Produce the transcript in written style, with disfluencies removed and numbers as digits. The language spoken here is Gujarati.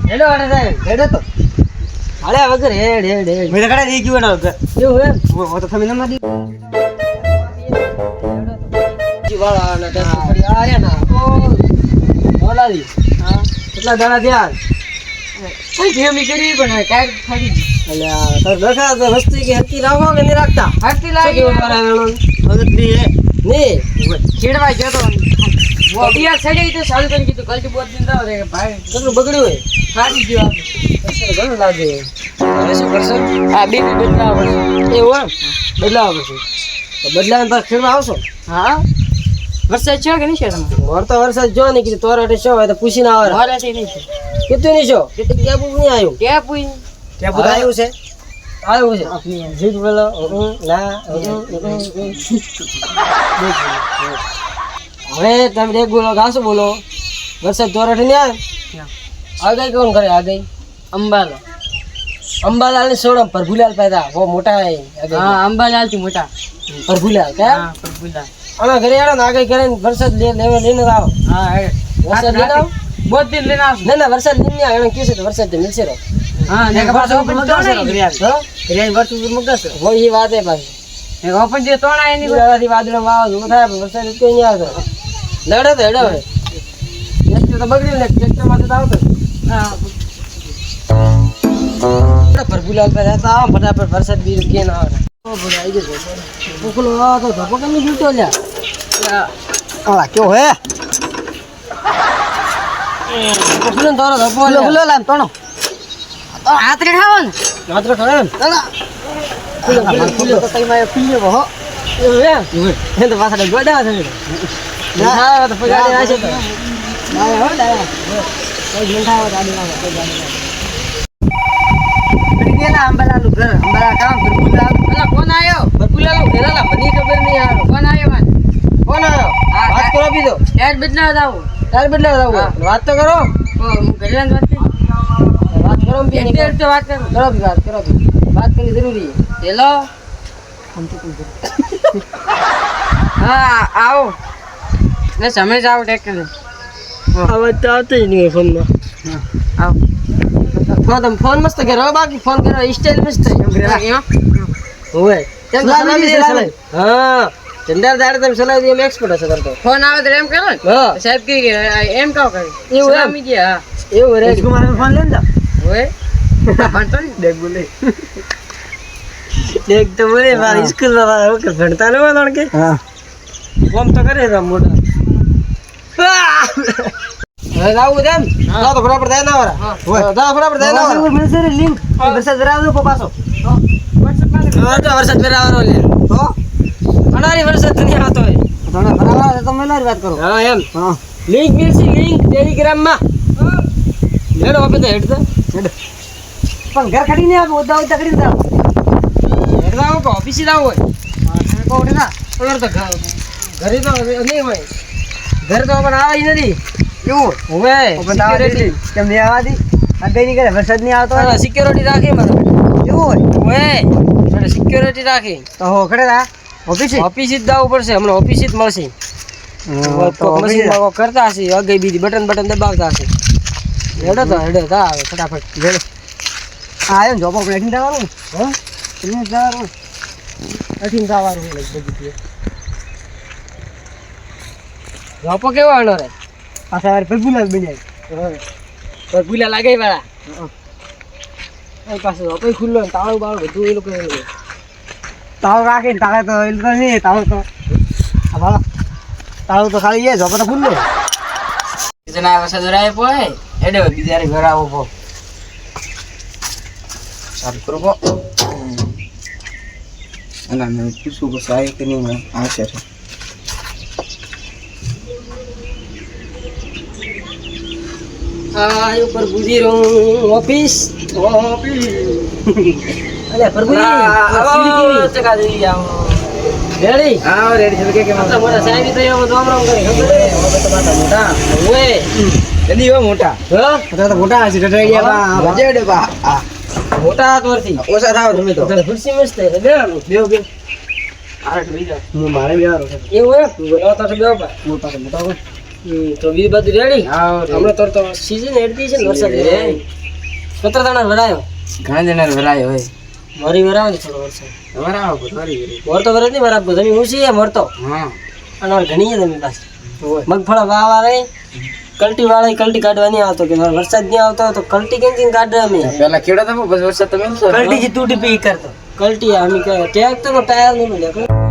હેડો અરે સાહેબ હેડો તો હાલે વગર હેડ હેડ હેડ મેં કડા દી ગયો વગર એવું એમ ઓ તો તમે નંબર દી જીવાળા ના દસ પડી આ રે ના ઓ બોલાવી હા કેટલા દાડા થયા કોઈ જેમી કરી પણ કાઈ ખાડી અલ્યા તો લખા તો વસ્તી કે હકી રાખો કે નહીં રાખતા હકી લાગી હગતરી હે ને છેડવા ગયો તો બોડિયા છેડી તો ચાલુ કરી કીધું કલટી બોટ દિન દાવ રે ભાઈ કેટલું બગડ્યું હોય ખાડી ગયો આપણે ઘણું લાગે હવે શું કરશો આ બીબી બદલાવ પડશે એવું એમ બદલાવ પડશે તો બદલાવ પર ખેડવા આવશો હા વરસાદ છે કે નહીં છે તમે વરતો વરસાદ જો ને કીધું તોરાટે શું હોય તો પૂછીને આવે વરસાદ નહીં છે કેટલું નહીં છો કેટલું કેબ નહીં આવ્યું કેબ આવ્યું છે આવ્યું છે જીત બોલો ના હવે તમે એક બોલો ગાસો બોલો વરસાદ તોરાટે નહીં આવે આગળ કોણ કરે આગળ અંબાલા અંબાલાલ ને સોડમ પ્રભુલાલ પેદા બહુ મોટા હે હા અંબાલાલ થી મોટા પ્રભુલાલ ક્યાં હા પ્રભુલાલ આના ઘરે આવો ને આગળ કરે ને વરસાદ લઈને આવો હા વરસાદ લઈને આવો બહુ દિન લઈને આવો ના વરસાદ લઈને આવો એને કહેશે તો વરસાદ તો મિલશે રો હા ને ખબર છે મગાશે હા ઘરે વરસાદ મગાશે હોય એ વાત હે પાછી એ ઓપન જે તોણા એની બરાથી વાદળો વાવ જો થાય વરસાદ કોઈ નહીં આવતો લડે તો હેડો હવે એક તો બગડી ને ટ્રેક્ટર માં તો આવતો હા પ્રભુલાલ પર હતા આવો ફટાફટ વરસાદ બી કે ના આવે ઓ બોલે આવી ગયો બુકલો આ તો ધપો કેમ જૂતો લ્યા આલા ક્યો હે બુકલો તારો ધપો બુકલો લામ તણો આતરે ખાવો ને આતરે ખાવે ને ચાલો બુકલો તો કઈ માં પીયો હો એ તો પાછા ગોડા છે ના તો પગાડે આ છે ના હો ના કોઈ મંઠાવા ગાડી ના કોઈ ગાડી ના અંબાલાલુ ઘર અંબાલા કામ પ્રભુલાલ પેલા કોણ આયો પ્રભુલાલ ઘરેલા મને ખબર નહીં આયો કોણ આયો વાત કરો બીજો યાર બદલાવ દાવ વાત તો કરો હું ઘરે વાત કરો બે તો વાત કરો વાત કરવી જરૂરી છે હેલો હા આવો ને સમય જાવ ટેક્ટર આવાજ તો આવતો જ નહીં ફોન માં આવો ફોન મસ્ત કરો બાકી ફોન કરો સ્ટાઇલ મસ્ત હોય હા ચંદાર દાડે તમે સલાહ દી એમ એક્સપર્ટ હશે કરતો ફોન આવે તો એમ કરો હા સાહેબ કે એમ કાવ કરે એવું એમ ગયા એવું રે કુમાર ફોન લેન જા હોય ફોન તો દેખ બોલે દેખ તો બોલે મારી સ્કૂલ માં ઓકે ભણતા ન હોય કે હા ફોન તો કરે રા મોટા હવે લાવું તેમ તો ફટાફટ દે ના વાળા હોય તો ફટાફટ દે ના વાળા મિલશે લિંક વરસાદ રાવનો કો પાછો વરસાદ ફેરાવાનો લે તો અનારી વરસાદ નહીં આવતો હોય થોડા ફરાવા તો મેલારી વાત કરો હા એમ હા લિંક મિલશે લિંક ટેલિગ્રામ માં લેડો આપે તો હેડ પણ ઘર ખડી ને ઓદા ઓદા કરી દાવ હેડવા કો ઓફિસ દાવ હોય હા તમે કો ઉઠના ઓર તો ઘરે તો નહીં હોય ઘર તો પણ આવે નથી એવું હવે સિક્યુરિટી કેમ નહીં આવતી આગળ નહીં કરે વરસાદ નહીં આવતો હોય સિક્યુરિટી રાખી મારે એવું હોય હવે સિક્યુરિટી રાખી તો હો ખડે રા ઓફિસ જ જવું પડશે હમણાં ઓફિસ જ મળશે મશીનમાં કરતા હશે આગળ બીજી બટન દબાવતા હશે હેડો તો આવે ફટાફટ હેડો હા એમ જોબ આપણે એઠીને જવાનું હા એઠીને જવાનું બધું જોપો કેવો આનો રે પાછા પ્રભુલાલ બન્યા પ્રભુલાલ લાગે વાળા પાસે જોપો ખુલ્લો તાળું બાળું બધું એ લોકો તાળું રાખે ને તાળે તો એ લોકો નહીં તાળું તો ખાલી જોપો તો ખુલ્લો જણા વરસાદ રાય પોય એડો બીજારે ઘર આવો પો સારું કરો પો અલા મેં પૂછું કે સાહેબ કે નહીં આ છે આ ઉપર ગુજી રહું ઓફિસ અલે પ્રભુજી આવો ચકા દઈ આવો રેડી હા રેડી છે કે મતલબ મોટા સાહેબ તો એવો રામ રામ કરે ખબર હે હવે તો બાટા મોટા ઓય જલ્દી હો મોટા હા તો મોટા હશે ડટાઈ ગયા બજેડ બા મોટા તોરથી ઓછા થાવ તમે તો ખુરશી મસ્ત છે બેવ આરે બેહી જા હું મારે બેહારો એવું હે બોલો તો બેવ બા મોટા તો બી બધું રેડી હા હમણાં તો સીઝન હેડતી છે ને વરસાદ કેટલા દાણા ભરાયો ઘણા જણા ભરાય હોય મારી ભરાવો ને થોડો વરસાદ ભરાવો ભરાવી મોર તો ભરે નહીં બરાબર તમે ઊંચી છે મોર તો હા અને મારે ઘણી છે તમે પાસે મગફળા વાવા રહી કલ્ટી વાળા કલ્ટી કાઢવા નહીં આવતો કે મારે વરસાદ નહીં આવતો તો કલ્ટી કેમ કાઢે અમે પેલા ખેડો તમે પછી વરસાદ તમે કલ્ટી થી તૂટી પી કરતો કલ્ટી અમે ટ્રેક્ટર નો ટાયર નહીં મળે